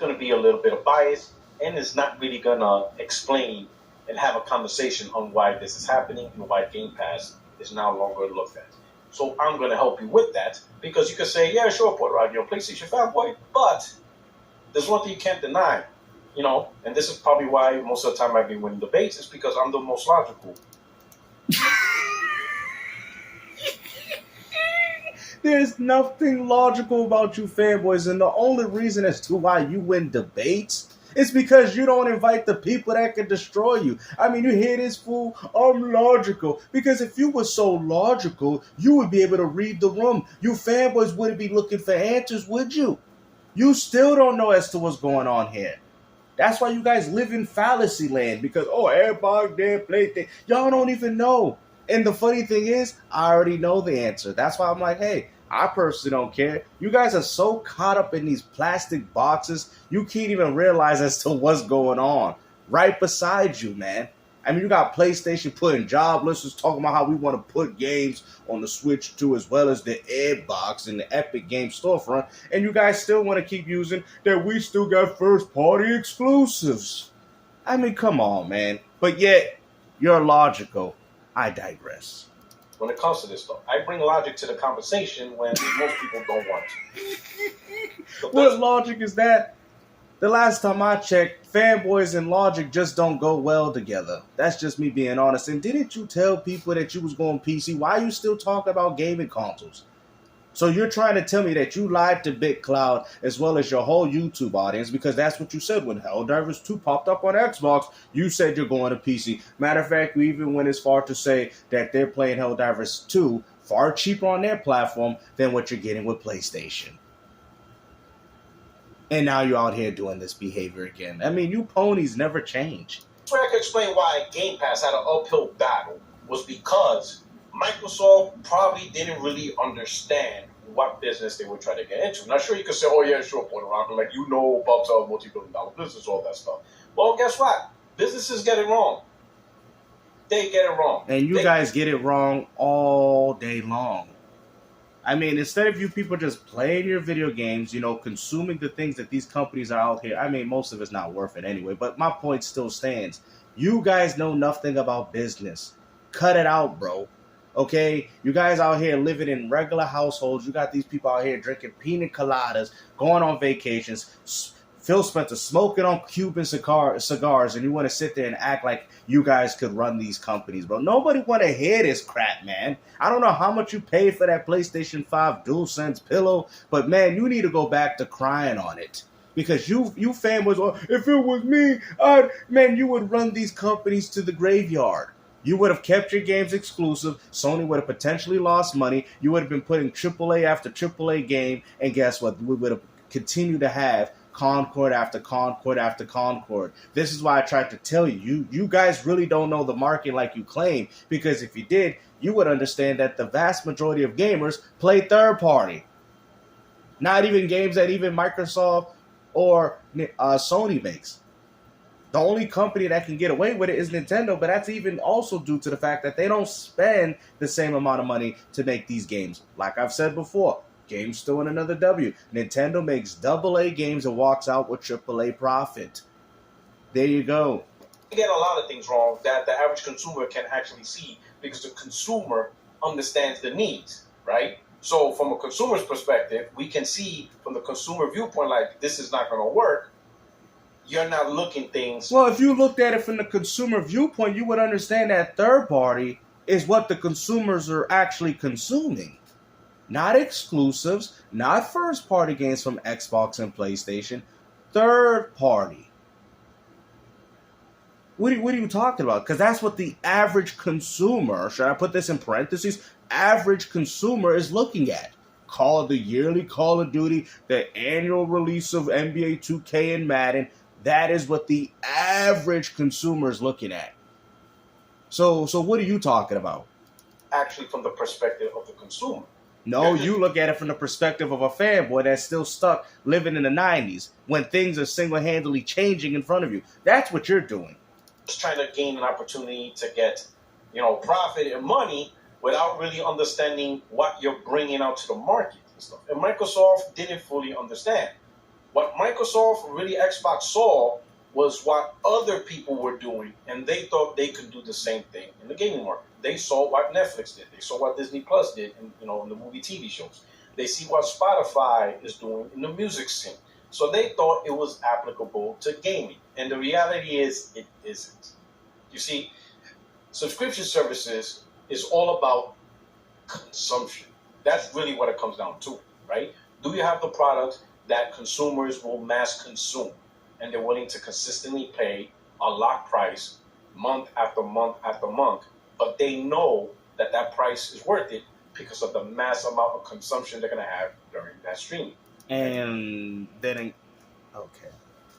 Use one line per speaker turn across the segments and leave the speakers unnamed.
going to be a little bit of bias and is not really going to explain and have a conversation on why this is happening and why Game Pass is no longer looked at. So I'm going to help you with that because you can say, yeah, sure, Puertorock, you're a PlayStation fanboy, but there's one thing you can't deny, and this is probably why most of the time I've been winning debates, is because I'm the most logical.
There's nothing logical about you fanboys, and the only reason as to why you win debates is because you don't invite the people that can destroy you. I mean, you hear this fool, I'm logical. Because if you were so logical, you would be able to read the room. You fanboys wouldn't be looking for answers, would you? You still don't know as to what's going on here. That's why you guys live in fallacy land, because, everybody there play things. Y'all don't even know. And the funny thing is, I already know the answer. That's why I'm like, hey, I personally don't care. You guys are so caught up in these plastic boxes, you can't even realize as to what's going on right beside you, man. I mean, you got PlayStation putting job listers talking about how we want to put games on the Switch too, as well as the Xbox and the Epic Game storefront, and you guys still want to keep using that we still got first-party exclusives. I mean, come on, man. But yet, you're logical. I digress.
When it comes to this stuff, I bring logic to the conversation when most people don't want to.
What logic is that? The last time I checked, fanboys and logic just don't go well together. That's just me being honest. And didn't you tell people that you was going PC? Why are you still talking about gaming consoles? So you're trying to tell me that you lied to BitCloud as well as your whole YouTube audience, because that's what you said when Helldivers 2 popped up on Xbox. You said you're going to PC. Matter of fact, we even went as far to say that they're playing Helldivers 2 far cheaper on their platform than what you're getting with PlayStation. And now you're out here doing this behavior again. I mean, you ponies never change.
So I can explain why Game Pass had an uphill battle was because Microsoft probably didn't really understand what business they were trying to get into. Now, sure, you could say, oh, yeah, sure, Puertorock, like, about a multi-billion-dollar business, all that stuff. Well, guess what? Businesses get it wrong. They get it wrong.
And you guys get it wrong all day long. I mean, instead of you people just playing your video games, consuming the things that these companies are out here, I mean, most of it's not worth it anyway, but my point still stands. You guys know nothing about business. Cut it out, bro. Okay? You guys out here living in regular households. You got these people out here drinking pina coladas, going on vacations, Phil Spencer smoking on Cuban cigars, and you want to sit there and act like you guys could run these companies, bro. Nobody want to hear this crap, man. I don't know how much you paid for that PlayStation 5 DualSense pillow, but, man, you need to go back to crying on it. Because you fanboys, if it was me, you would run these companies to the graveyard. You would have kept your games exclusive. Sony would have potentially lost money. You would have been putting AAA after AAA game, and guess what? We would have continued to have Concord after Concord after Concord. This is why I tried to tell you. You guys really don't know the market like you claim, because if you did, you would understand that the vast majority of gamers play third party. Not even games that even Microsoft or Sony makes. The only company that can get away with it is Nintendo, but that's even also due to the fact that they don't spend the same amount of money to make these games. Like I've said before, games still in another W. Nintendo makes AA games and walks out with AAA profit. There you go.
You get a lot of things wrong that the average consumer can actually see because the consumer understands the needs, right? So from a consumer's perspective, we can see from the consumer viewpoint, like, this is not going to work. You're not looking things.
Well, if you looked at it from the consumer viewpoint, you would understand that third party is what the consumers are actually consuming. Not exclusives, not first party games from Xbox and PlayStation. Third party. What are you talking about? Because that's what the average consumer, should I put this in parentheses, average consumer is looking at. The yearly Call of Duty, the annual release of NBA 2K and Madden. That is what the average consumer is looking at. So what are you talking about?
Actually, from the perspective of the consumer.
No, you look at it from the perspective of a fanboy that's still stuck living in the 90s when things are single-handedly changing in front of you. That's what you're doing.
Just trying to gain an opportunity to get, profit and money without really understanding what you're bringing out to the market and stuff. And Microsoft didn't fully understand. What Microsoft, really Xbox saw was what other people were doing, and they thought they could do the same thing in the gaming market. They saw what Netflix did. They saw what Disney Plus did in, in the movie TV shows. They see what Spotify is doing in the music scene. So they thought it was applicable to gaming. And the reality is it isn't. You see, subscription services is all about consumption. That's really what it comes down to, right? Do you have the product that consumers will mass consume and they're willing to consistently pay a lock price month after month after month, but they know that that price is worth it because of the mass amount of consumption they're going to have during that streaming.
And then, okay.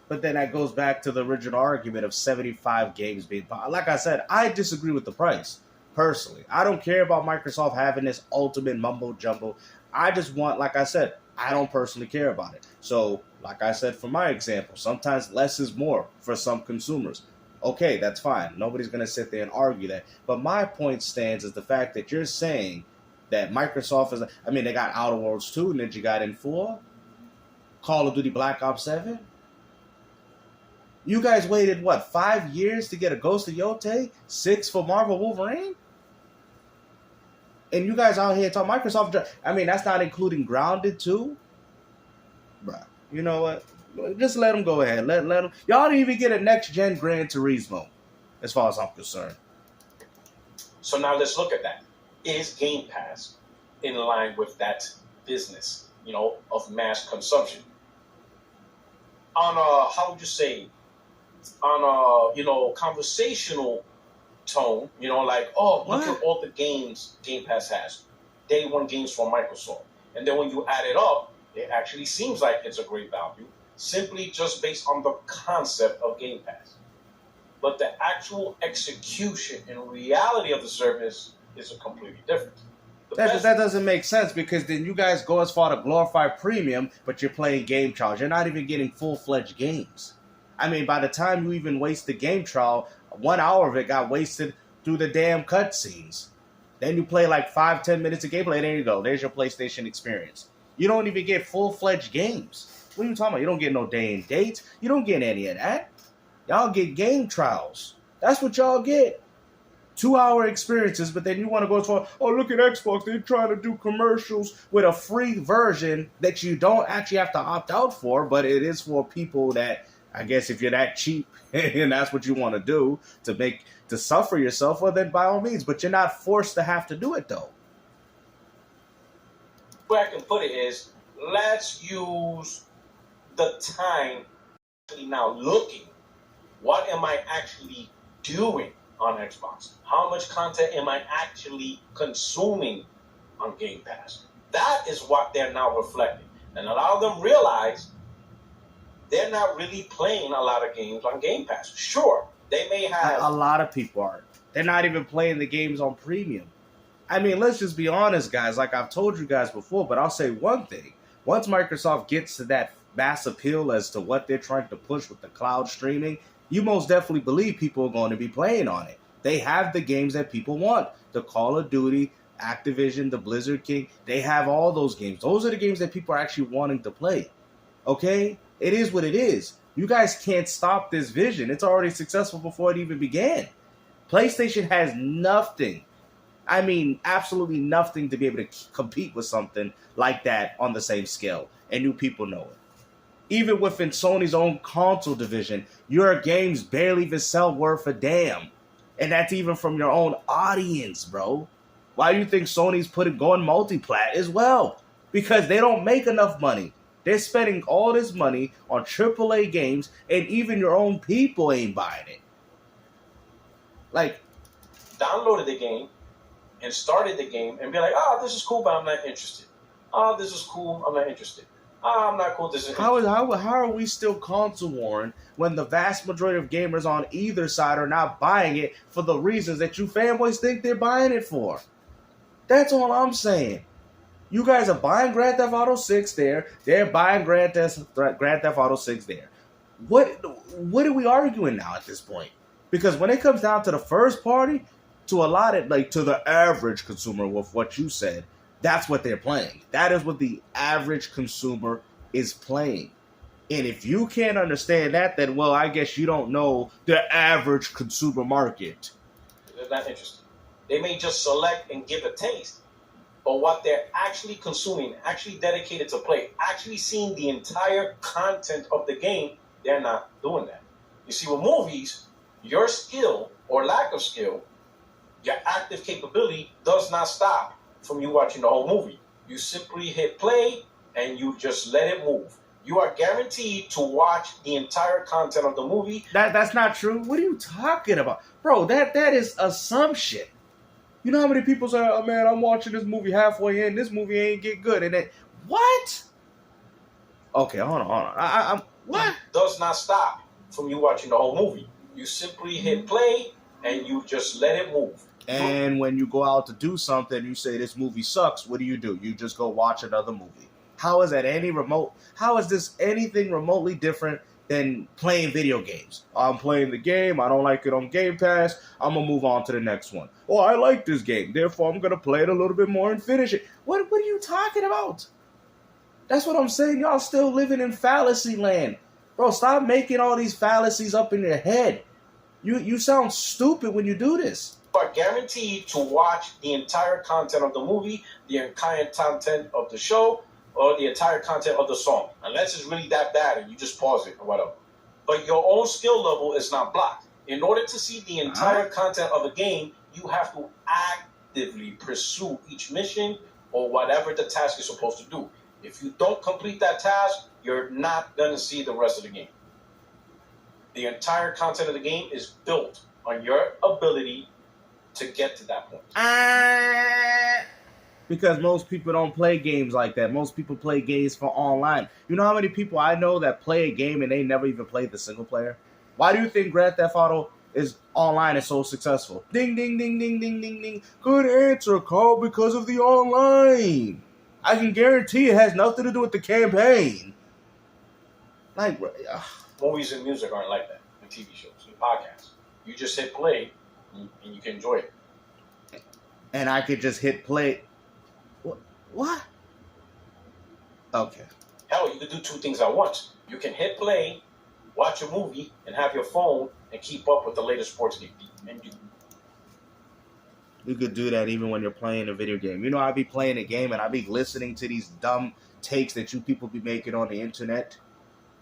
But then that goes back to the original argument of 75 games being bought. Like I said, I disagree with the price, personally. I don't care about Microsoft having this ultimate mumbo-jumbo. I just want, like I said, I don't personally care about it. So, like I said, for my example, sometimes less is more for some consumers. Okay, that's fine. Nobody's going to sit there and argue that. But my point stands is the fact that you're saying that Microsoft is, I mean, they got Outer Worlds 2, Ninja Gaiden 4, Call of Duty Black Ops 7. You guys waited, what, 5 years to get a Ghost of Yotei? 6 for Marvel Wolverine? And you guys out here talking Microsoft, I mean, that's not including Grounded too? Bruh, you know what? Just let them go ahead. Let them. Y'all didn't even get a next-gen Gran Turismo, as far as I'm concerned.
So now let's look at that. Is Game Pass in line with that business, of mass consumption? On a, how would you say, on a, conversational tone, like, oh, look at all the games Game Pass has. Day one games from Microsoft. And then when you add it up, it actually seems like it's a great value, simply just based on the concept of Game Pass. But the actual execution and reality of the service is a completely different.
That doesn't make sense, because then you guys go as far to glorify premium, but you're playing game trials. You're not even getting full-fledged games. I mean, by the time you even waste the game trial, 1 hour of it got wasted through the damn cutscenes. Then you play like 5-10 minutes of gameplay, there you go. There's your PlayStation experience. You don't even get full-fledged games. What are you talking about? You don't get no day and dates. You don't get any of that. Y'all get game trials. That's what y'all get. 2-hour experiences, but then you want to go to, oh, look at Xbox. They're trying to do commercials with a free version that you don't actually have to opt out for, but it is for people that, I guess if you're that cheap and that's what you want to do to suffer yourself, well, then by all means, but you're not forced to have to do it, though.
The way I can put it is, let's use the time now looking, what am I actually doing on Xbox? How much content am I actually consuming on Game Pass? That is what they're now reflecting. And a lot of them realize they're not really playing a lot of games on Game Pass. Sure, they may have...
A lot of people aren't. They're not even playing the games on premium. I mean, let's just be honest, guys. Like I've told you guys before, but I'll say one thing. Once Microsoft gets to that mass appeal as to what they're trying to push with the cloud streaming, you most definitely believe people are going to be playing on it. They have the games that people want. The Call of Duty, Activision, the Blizzard King. They have all those games. Those are the games that people are actually wanting to play. Okay? It is what it is. You guys can't stop this vision. It's already successful before it even began. PlayStation has nothing. I mean, absolutely nothing to be able to compete with something like that on the same scale. And you people know it. Even within Sony's own console division, your games barely even sell worth a damn. And that's even from your own audience, bro. Why do you think Sony's going multi-plat as well? Because they don't make enough money. They're spending all this money on AAA games, and even your own people ain't buying it. Like,
downloaded the game and started the game and be like, this is cool, but I'm not interested. This is cool, I'm not interested. I'm not cool, this is
how are we still console warring when the vast majority of gamers on either side are not buying it for the reasons that you fanboys think they're buying it for? That's all I'm saying. You guys are buying Grand Theft Auto 6 there. They're buying Grand Theft Auto 6 there. What are we arguing now at this point? Because when it comes down to the first party, to the average consumer with what you said, that's what they're playing. That is what the average consumer is playing. And if you can't understand that, then, well, I guess you don't know the average consumer market.
It's not interesting. They may just select and give a taste, but what they're actually consuming, actually dedicated to play, actually seeing the entire content of the game, they're not doing that. You see, with movies, your skill or lack of skill, your active capability does not stop from you watching the whole movie. You simply hit play and you just let it move. You are guaranteed to watch the entire content of the movie.
That's not true. What are you talking about? Bro, that is assumption. You know how many people say, oh man, I'm watching this movie halfway in, this movie ain't get good. And then, what? Okay, hold on. I'm what?
It does not stop from you watching the whole movie. You simply hit play and you just let it move.
And when you go out to do something, you say this movie sucks, what do? You just go watch another movie. How is this anything remotely different than playing video games? I'm playing the game, I don't like it on Gamepass, I'm going to move on to the next one. Oh, I like this game, therefore I'm going to play it a little bit more and finish it. What are you talking about? That's what I'm saying, y'all still living in fallacy land. Bro, stop making all these fallacies up in your head. You sound stupid when you do this.
You are guaranteed to watch the entire content of the movie, the entire content of the show, or the entire content of the song. Unless it's really that bad and you just pause it or whatever. But your own skill level is not blocked. In order to see the entire content of the game, you have to actively pursue each mission or whatever the task is supposed to do. If you don't complete that task, you're not going to see the rest of the game. The entire content of the game is built on your ability to get to that point.
Because most people don't play games like that. Most people play games for online. You know how many people I know that play a game and they never even played the single player? Why do you think Grand Theft Auto is online is so successful? Ding, ding, ding, ding, ding, ding, ding. Good answer, Carl, because of the online. I can guarantee it has nothing to do with the campaign. Like,
movies and music aren't like that, and TV shows and podcasts. You just hit play and you can enjoy it.
And I could just hit play. What? Okay.
Hell, you could do two things at once. You can hit play, watch a movie, and have your phone and keep up with the latest sports game. And
you could do that even when you're playing a video game. You know, I be playing a game and I be listening to these dumb takes that you people be making on the internet.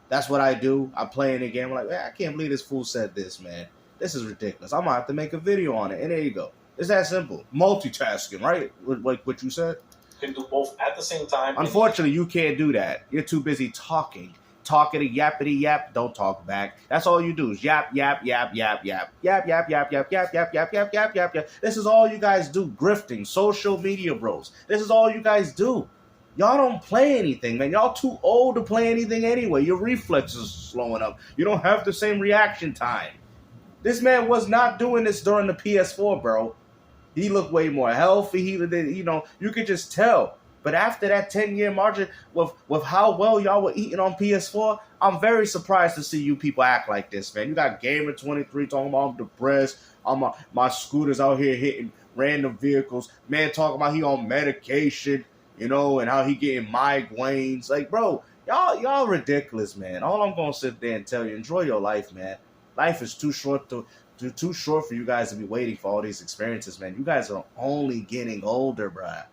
That's what I do. I'm playing a game. I'm like, man, I can't believe this fool said this, man. This is ridiculous. I'm going to have to make a video on it. And there you go. It's that simple. Multitasking, right? Like what you said?
You can do both at the same time.
Unfortunately, you can't do that. You're too busy talking. Talking to yappity yap. Don't talk back. That's all you do is yap, yap, yap, yap, yap. Yap, yap, yap, yap, yap, yap, yap, yap, yap, yap, yap. This is all you guys do. Grifting. Social media bros. This is all you guys do. Y'all don't play anything, man. Y'all too old to play anything anyway. Your reflexes are slowing up. You don't have the same reaction time. This man was not doing this during the PS4, bro. He looked way more healthy. You could just tell. But after that 10-year margin, with how well y'all were eating on PS4, I'm very surprised to see you people act like this, man. You got Gamer23 talking about I'm depressed. My scooter's out here hitting random vehicles. Man talking about he on medication, and how he getting migraines. Like, bro, y'all ridiculous, man. All I'm gonna sit there and tell you, enjoy your life, man. Life is too short for you guys to be waiting for all these experiences, man. You guys are only getting older, bruh.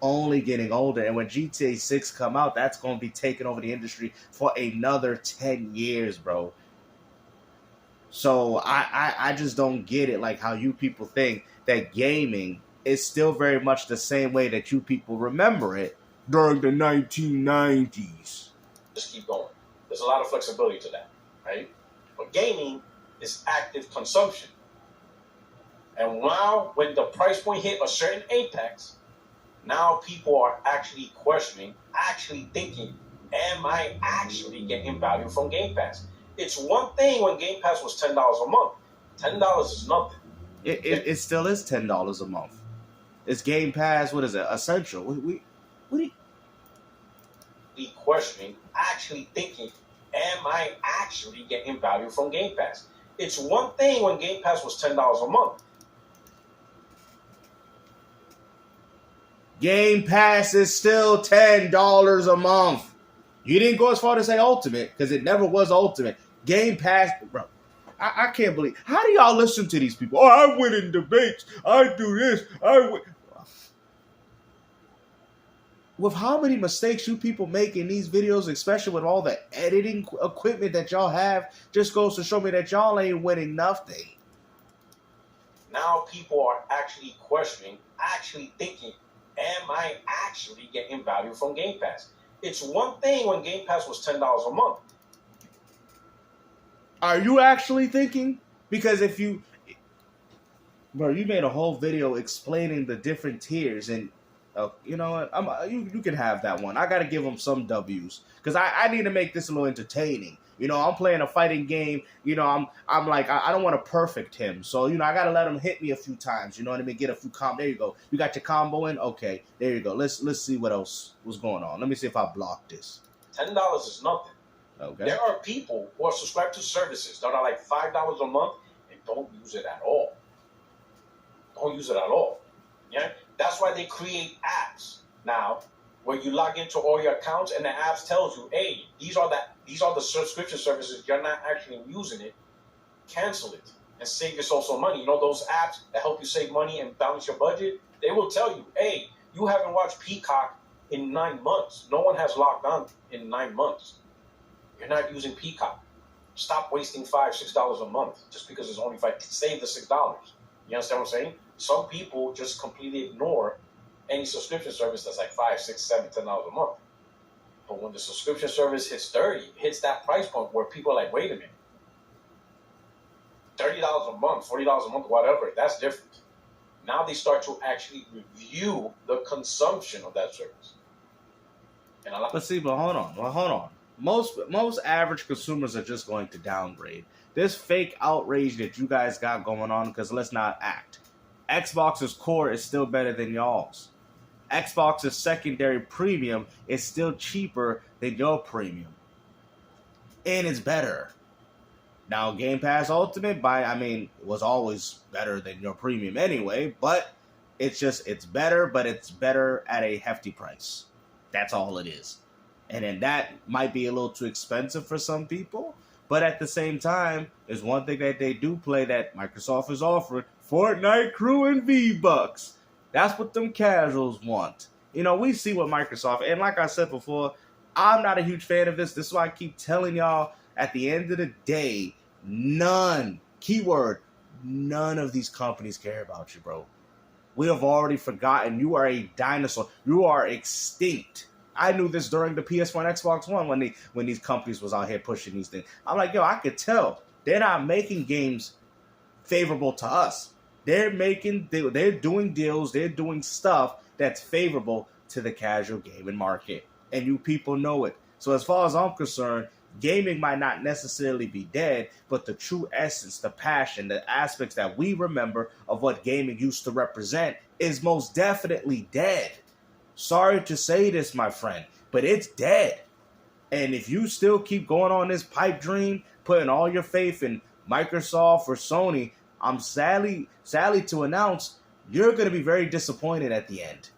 Only getting older. And when GTA 6 come out, that's going to be taking over the industry for another 10 years, bro. So I just don't get it, like how you people think that gaming is still very much the same way that you people remember it during the 1990s.
Just keep going. There's a lot of flexibility to that, right? But gaming is active consumption. And now, when the price point hit a certain apex, now people are actually questioning, actually thinking, am I actually getting value from Game Pass? It's one thing when Game Pass was $10 a month. $10 is nothing.
It still is $10 a month. It's Game Pass, what is it, Essential? What do you...
Questioning, actually thinking, am I actually getting value from Game Pass? It's one thing when Game Pass was $10 a month.
Game Pass is still $10 a month. You didn't go as far to say Ultimate, because it never was Ultimate. Game Pass, bro. I can't believe. How do y'all listen to these people? Oh, I win in debates. I do this. I win. With how many mistakes you people make in these videos, especially with all the editing equipment that y'all have, just goes to show me that y'all ain't winning nothing.
Now people are actually questioning, actually thinking, am I actually getting value from Game Pass? It's one thing when Game Pass was $10 a month.
Are you actually thinking? Because if you... Bro, you made a whole video explaining the different tiers, and you know what? You can have that one. I got to give them some W's, because I need to make this a little entertaining. You know, I'm playing a fighting game. You know, I'm like, I don't want to perfect him. So, you know, I got to let him hit me a few times. You know what I mean? Get a few There you go. You got your combo in? Okay, there you go. Let's see what else was going on. Let me see if I blocked this.
$10 is nothing.
Okay.
There are people who are subscribed to services that are like $5 a month and don't use it at all. Don't use it at all. Yeah? That's why they create apps now where you log into all your accounts and the apps tells you, hey, these are the subscription services. You're not actually using it. Cancel it and save yourself some money. You know those apps that help you save money and balance your budget? They will tell you, hey, you haven't watched Peacock in 9 months. No one has logged on in 9 months. You're not using Peacock. Stop wasting $5, $6 a month just because it's only save the $6. You understand what I'm saying? Some people just completely ignore any subscription service that's like $5, $6, $7, $10 a month. But when the subscription service hits that price point where people are like, wait a minute, $30 a month, $40 a month, whatever, that's different. Now they start to actually review the consumption of that service.
But hold on. Most average consumers are just going to downgrade. This fake outrage that you guys got going on, because let's not act. Xbox's core is still better than y'all's. Xbox's secondary premium is still cheaper than your premium. And it's better. Now, Game Pass Ultimate, was always better than your premium anyway, but it's better, but it's better at a hefty price. That's all it is. And then that might be a little too expensive for some people, but at the same time, there's one thing that they do play that Microsoft is offering: Fortnite Crew and V-Bucks. That's what them casuals want. You know, we see what Microsoft, and like I said before, I'm not a huge fan of this. This is why I keep telling y'all, at the end of the day, none of these companies care about you, bro. We have already forgotten. You are a dinosaur. You are extinct. I knew this during the PS1 and Xbox One when these companies was out here pushing these things. I'm like, yo, I could tell. They're not making games favorable to us. They're doing deals, they're doing stuff that's favorable to the casual gaming market. And you people know it. So as far as I'm concerned, gaming might not necessarily be dead, but the true essence, the passion, the aspects that we remember of what gaming used to represent is most definitely dead. Sorry to say this, my friend, but it's dead. And if you still keep going on this pipe dream, putting all your faith in Microsoft or Sony, I'm sadly to announce you're going to be very disappointed at the end.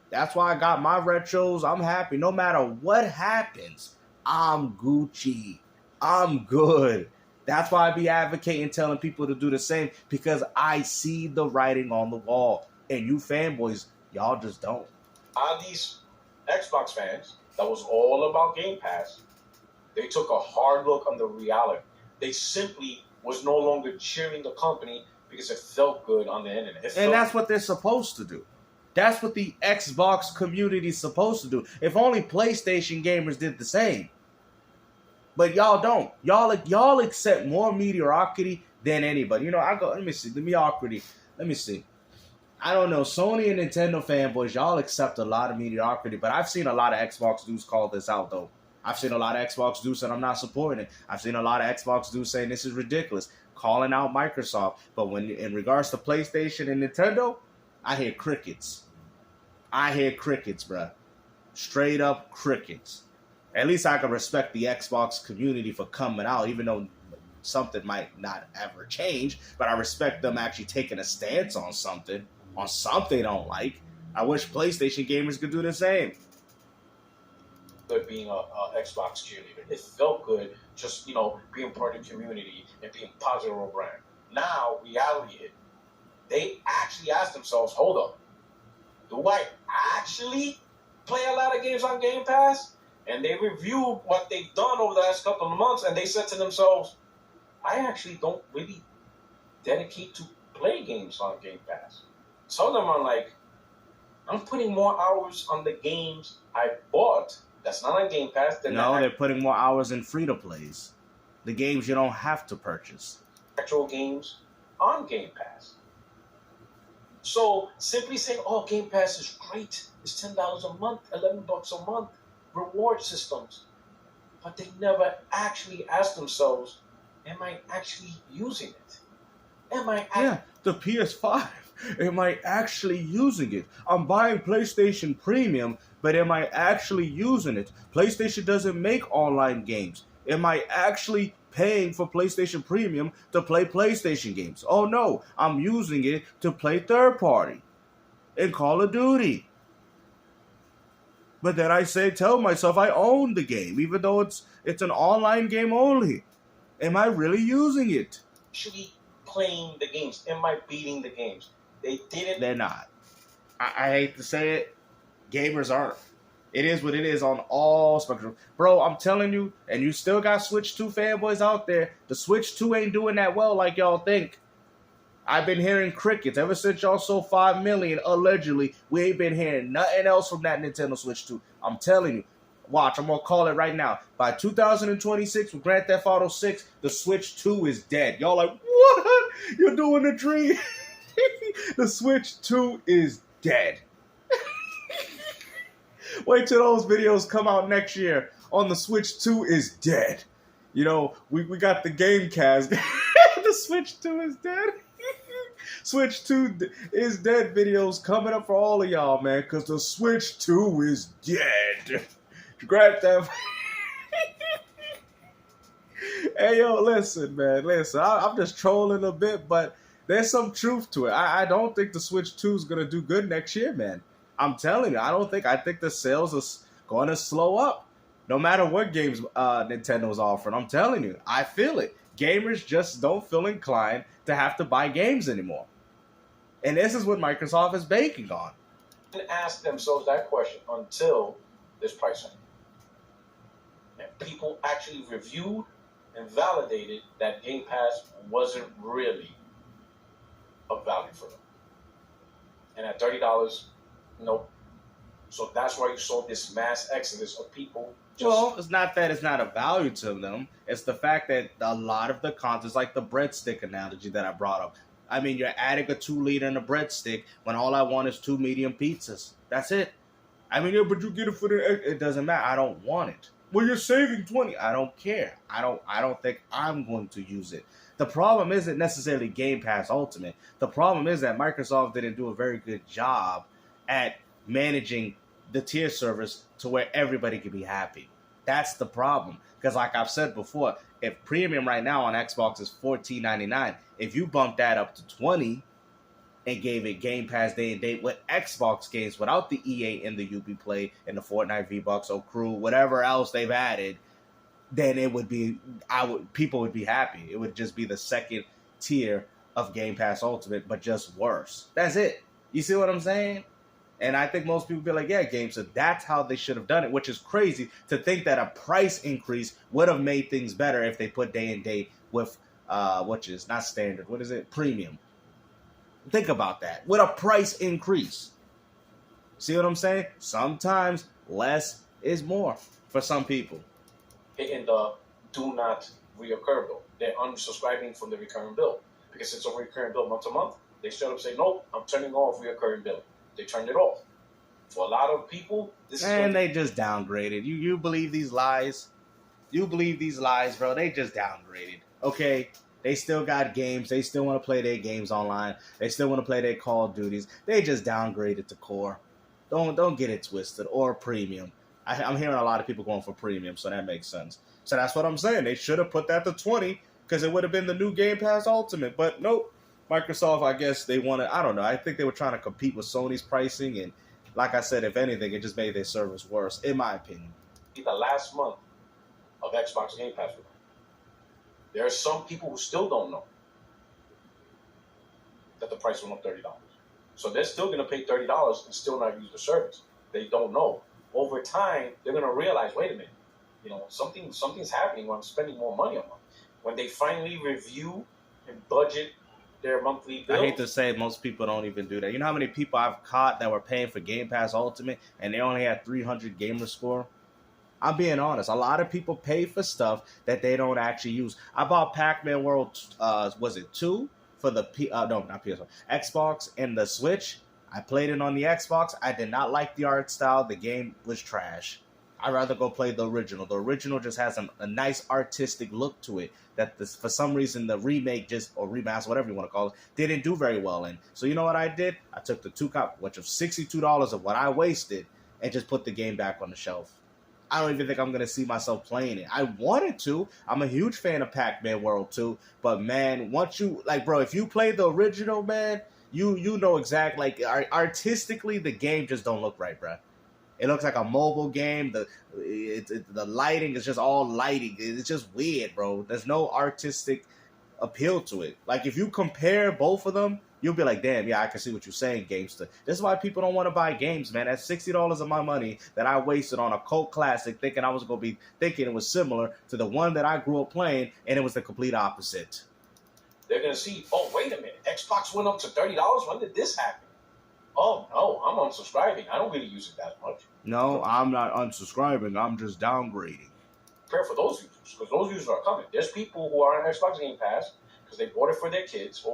That's why I got my retros. I'm happy. No matter what happens, I'm Gucci. I'm good. That's why I be advocating, telling people to do the same, because I see the writing on the wall. And you fanboys, y'all just don't.
These Xbox fans that was all about Game Pass, they took a hard look on the reality. They simply was no longer cheering the company because it felt good on the internet.
And that's what they're supposed to do. That's what the Xbox community is supposed to do. If only PlayStation gamers did the same. But y'all don't. Y'all accept more mediocrity than anybody. You know, let me see. The mediocrity. Let me see. I don't know. Sony and Nintendo fanboys, y'all accept a lot of mediocrity. But I've seen a lot of Xbox dudes call this out, though. I've seen a lot of Xbox dudes saying I'm not supporting it. I've seen a lot of Xbox dudes saying this is ridiculous, calling out Microsoft. But when in regards to PlayStation and Nintendo, I hear crickets. I hear crickets, bruh. Straight up crickets. At least I can respect the Xbox community for coming out, even though something might not ever change. But I respect them actually taking a stance on something they don't like. I wish PlayStation gamers could do the same.
good being a Xbox cheerleader. It felt good just, being part of the community and being positive on brand. Now, reality hit. They actually asked themselves, hold up, do I actually play a lot of games on Game Pass? And they reviewed what they've done over the last couple of months, and they said to themselves, I actually don't really dedicate to play games on Game Pass. Some of them are like, I'm putting more hours on the games I bought that's not on Game Pass.
No, they're putting more hours in free-to-plays. The games you don't have to purchase.
Actual games on Game Pass. So simply saying, oh, Game Pass is great. It's $10 a month, $11 a month, reward systems. But they never actually ask themselves, am I actually using it?
Yeah, the PS5. Am I actually using it? I'm buying PlayStation Premium, but am I actually using it? PlayStation doesn't make online games. Am I actually paying for PlayStation Premium to play PlayStation games? Oh no, I'm using it to play third party in Call of Duty. But then I tell myself I own the game, even though it's an online game only. Am I really using it?
Actually playing the games. Am I beating the games? They didn't.
They're not. I hate to say it. Gamers aren't. It is what it is on all spectrum. Bro, I'm telling you, and you still got Switch 2 fanboys out there, the Switch 2 ain't doing that well like y'all think. I've been hearing crickets. Ever since y'all sold 5 million, allegedly, we ain't been hearing nothing else from that Nintendo Switch 2. I'm telling you. Watch, I'm going to call it right now. By 2026, with Grand Theft Auto 6, the Switch 2 is dead. Y'all like, what? You're doing a dream. The Switch 2 is dead. Wait till those videos come out next year on the Switch 2 is dead. We got the Gamepass. The Switch 2 is dead. Switch 2 is dead videos coming up for all of y'all, man, because the Switch 2 is dead. Grand Theft. Hey, yo, listen, man. Listen, I'm just trolling a bit, but there's some truth to it. I don't think the Switch 2 is going to do good next year, man. I'm telling you, I think the sales are going to slow up. No matter what games Nintendo's offering, I'm telling you, I feel it. Gamers just don't feel inclined to have to buy games anymore. And this is what Microsoft is banking on.
And ask themselves that question until this pricing. And people actually reviewed and validated that Game Pass wasn't really of value for them. And at $30, nope. So that's why you saw this mass exodus of people.
Well, it's not that it's not a value to them. It's the fact that a lot of the content, like the breadstick analogy that I brought up. I mean, you're adding a 2-liter in a breadstick when all I want is 2 medium pizzas. That's it. I mean, yeah, but you get it for the... It doesn't matter. I don't want it. Well, you're saving 20. I don't care. I don't think I'm going to use it. The problem isn't necessarily Game Pass Ultimate. The problem is that Microsoft didn't do a very good job at managing the tier service to where everybody can be happy. That's the problem. Because like I've said before, if premium right now on Xbox is $14.99, if you bump that up to $20 and gave it Game Pass day and date with Xbox games without the EA and the Uplay and the Fortnite V-Bucks or Crew, whatever else they've added, then it would be, people would be happy. It would just be the second tier of Game Pass Ultimate, but just worse. That's it. You see what I'm saying? And I think most people be like, yeah, game. So that's how they should have done it, which is crazy to think that a price increase would have made things better if they put day and date with, which is not standard. What is it? Premium. Think about that. With a price increase. See what I'm saying? Sometimes less is more for some people.
In the do not reoccur bill. They're unsubscribing from the recurring bill. Because it's a recurring bill month to month. They straight up say, nope, I'm turning off reoccurring bill. They turned it off. For a lot of people, this is...
And they just downgraded. You believe these lies? You believe these lies, bro? They just downgraded. Okay? They still got games. They still want to play their games online. They still want to play their Call of Duties. They just downgraded to core. Don't get it twisted. Or premium. I'm hearing a lot of people going for premium, so that makes sense. So that's what I'm saying. They should have put that to 20 because it would have been the new Game Pass Ultimate. But nope. Microsoft, I guess they wanted, I don't know. I think they were trying to compete with Sony's pricing. And like I said, if anything, it just made their service worse, in my opinion.
be the last month of Xbox Game Pass. There are some people who still don't know that the price went up $30. So they're still going to pay $30 and still not use the service. They don't know. Over time, they're going to realize, wait a minute, something's happening when I'm spending more money on them. When they finally review and budget their monthly bills.
I hate to say most people don't even do that. You know how many people I've caught that were paying for Game Pass Ultimate and they only had 300 gamer score? I'm being honest. A lot of people pay for stuff that they don't actually use. I bought Pac-Man World, was it 2? For the Xbox and the Switch. I played it on the Xbox. I did not like the art style. The game was trash. I'd rather go play the original. The original just has a nice artistic look to it that for some reason the remake or remaster, whatever you want to call it, didn't do very well in. So you know what I did? I took the 2 cop, which of $62 of what I wasted, and just put the game back on the shelf. I don't even think I'm going to see myself playing it. I wanted to. I'm a huge fan of Pac-Man World 2. But, man, once you... bro, if you play the original, man, you know exactly... artistically, the game just don't look right, bro. It looks like a mobile game. The lighting is just all lighting. It's just weird, bro. There's no artistic appeal to it. If you compare both of them, you'll be like, damn, yeah, I can see what you're saying, Gamester. This is why people don't want to buy games, man. That's $60 of my money that I wasted on a cult classic thinking I was going to be thinking it was similar to the one that I grew up playing, and it was the complete opposite.
They're going to see, oh, wait a minute, Xbox went up to $30? When did this happen? Oh, no, I'm unsubscribing. I don't really use it that much.
No, I'm not unsubscribing. I'm just downgrading.
Prepare for those users, because those users are coming. There's people who are on Xbox Game Pass because they bought it for their kids or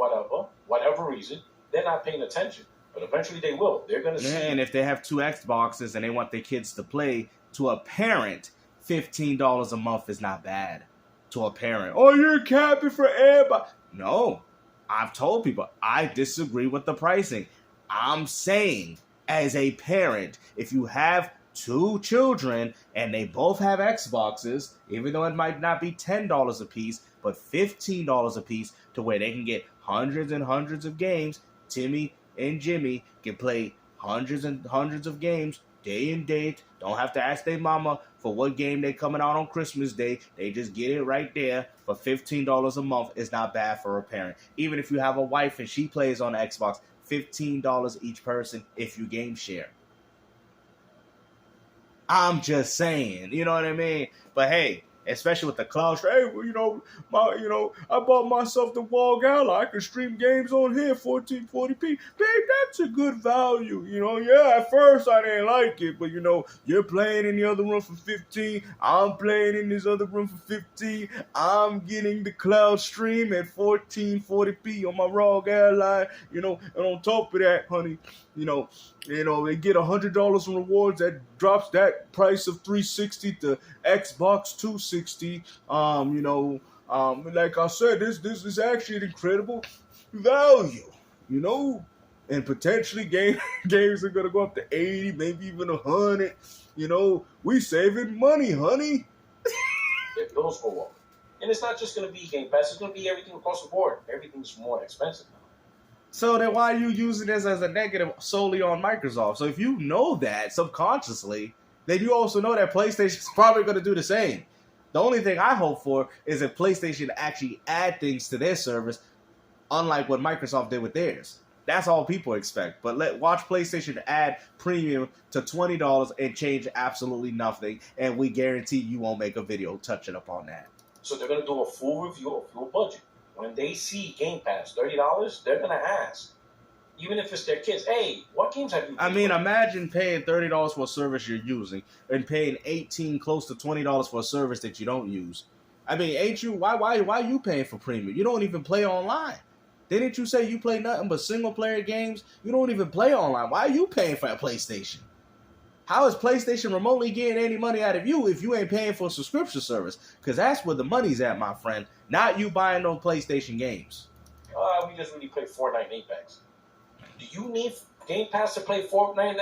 whatever reason. They're not paying attention, but eventually they will. They're going to see.
And if they have 2 Xboxes and they want their kids to play, to a parent, $15 a month is not bad. To a parent. Oh, you're capping for everybody. No, I've told people I disagree with the pricing. I'm saying, as a parent, if you have 2 children and they both have Xboxes, even though it might not be $10 a piece, but $15 a piece, to where they can get hundreds and hundreds of games. Timmy and Jimmy can play hundreds and hundreds of games day and date. Don't have to ask their mama for what game they coming out on Christmas Day. They just get it right there for $15 a month. It's not bad for a parent. Even if you have a wife and she plays on Xbox, $15 each person if you game share. I'm just saying, you know what I mean? But hey, especially with the cloud, hey, I bought myself the Wall Gala. I can stream games on here, 1440p. Babe, that's a good value. Yeah, at first I didn't like it, but you're playing in the other room for 15. I'm playing in this other room for 15. I'm getting the cloud stream at 1440p on my Raw Gala. And on top of that, honey, they get $100 in rewards. That drops that price of $360 to Xbox $260. Like I said, this is actually an incredible value. And potentially games are gonna go up to 80, maybe even 100. We saving money, honey.
Those go up, and it's not just gonna be Game Pass. It's gonna be everything across the board. Everything's more expensive now.
So then why are you using this as a negative solely on Microsoft? So if you know that subconsciously, then you also know that PlayStation's probably going to do the same. The only thing I hope for is if PlayStation actually add things to their service, unlike what Microsoft did with theirs. That's all people expect. But watch PlayStation add premium to $20 and change absolutely nothing, and we guarantee you won't make a video touching up on that.
So they're going to do a full review of full budget. When they see Game Pass, $30, they're going to ask. Even if it's their kids, hey, what games have you played?
Imagine paying $30 for a service you're using and paying $18, close to $20 for a service that you don't use. Ain't you, why are you paying for premium? You don't even play online. Didn't you say you play nothing but single-player games? You don't even play online. Why are you paying for a PlayStation? How is PlayStation remotely getting any money out of you if you ain't paying for a subscription service? Because that's where the money's at, my friend. Not you buying those PlayStation games.
We just really play Fortnite and Apex. Do you need Game Pass to play Fortnite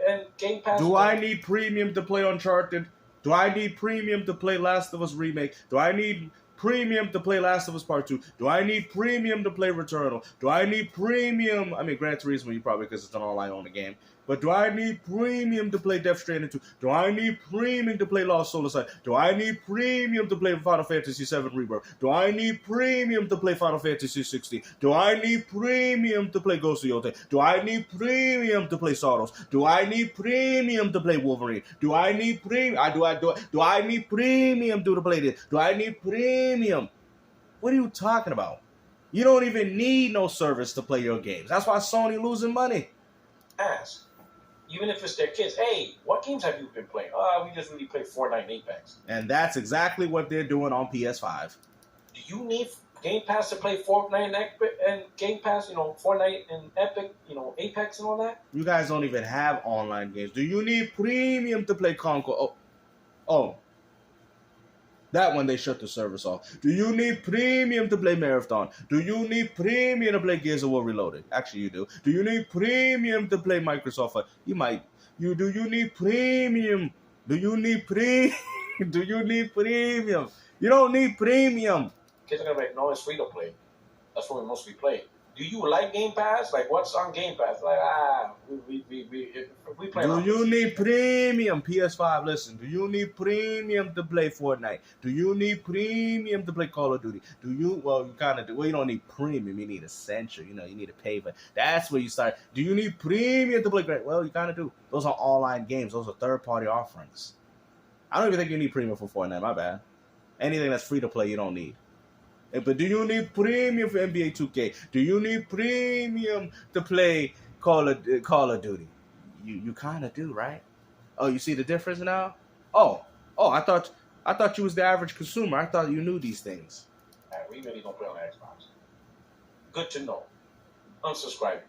and Game Pass?
Do I need premium to play Uncharted? Do I need premium to play Last of Us Remake? Do I need premium to play Last of Us Part 2? Do I need premium to play Returnal? Do I need premium? Gran Turismo, you probably, because it's an online only game. But do I need premium to play Death Stranding 2? Do I need premium to play Lost Soul Aside? Do I need premium to play Final Fantasy VII Rebirth? Do I need premium to play Final Fantasy 16? Do I need premium to play Ghost of Yotei? Do I need premium to play Sorrows? Do I need premium to play Wolverine? Do I need premium? Do I need premium to play this? Do I need premium? What are you talking about? You don't even need no service to play your games. That's why Sony losing money.
Ask. Even if it's their kids, hey, what games have you been playing? We just really play Fortnite and Apex.
And that's exactly what they're doing on PS5.
Do you need Game Pass to play Fortnite and Game Pass, Fortnite and Epic, Apex and all that?
You guys don't even have online games. Do you need premium to play Conquer? Oh. That one, they shut the service off. Do you need premium to play Marathon? Do you need premium to play Gears of War Reloaded? Actually, you do. Do you need premium to play Microsoft? You might. Do you need premium? Do you need Do you need premium? You don't need premium.
Kids are going to be like, no, it's free to play. That's what we mostly play. Do you like Game Pass? Like, what's on Game Pass? Like, we play.
Do you need premium? PS5, listen. Do you need premium to play Fortnite? Do you need premium to play Call of Duty? Well, you kind of do. Well, you don't need premium. You need Essential. You need to pay, but that's where you start. Do you need premium to play Great? Well, you kind of do. Those are online games. Those are third-party offerings. I don't even think you need premium for Fortnite. My bad. Anything that's free to play, you don't need. But do you need premium for NBA 2K? Do you need premium to play Call of Duty? You kind of do, right? Oh, you see the difference now? Oh, I thought you was the average consumer. I thought you knew these things.
We really don't play on Xbox. Good to know. Unsubscribe.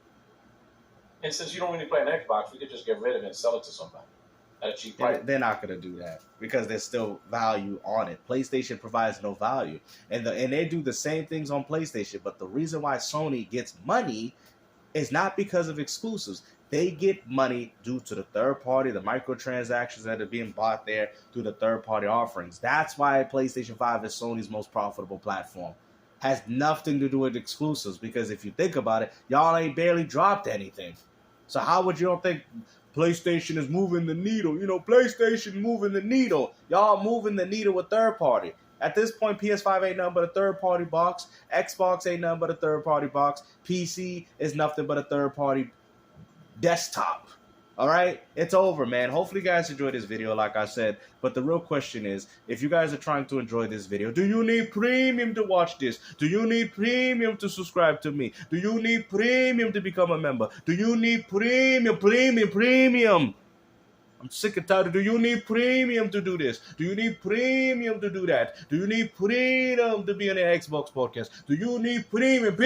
And since you don't really play on Xbox, we could just get rid of it and sell it to somebody at a cheap price.
They're not going to do that because there's still value on it. PlayStation provides no value. And they do the same things on PlayStation. But the reason why Sony gets money is not because of exclusives. They get money due to the third party, the microtransactions that are being bought there through the third party offerings. That's why PlayStation 5 is Sony's most profitable platform. Has nothing to do with exclusives because if you think about it, y'all ain't barely dropped anything. So how would you don't think PlayStation is moving the needle? PlayStation moving the needle. Y'all moving the needle with third party. At this point, PS5 ain't nothing but a third-party box. Xbox ain't nothing but a third-party box. PC is nothing but a third-party desktop. All right? It's over, man. Hopefully, you guys enjoyed this video, like I said. But the real question is, if you guys are trying to enjoy this video, do you need premium to watch this? Do you need premium to subscribe to me? Do you need premium to become a member? Do you need premium? I'm sick and tired. Do you need premium to do this? Do you need premium to do that? Do you need premium to be on the Xbox podcast? Do you need premium?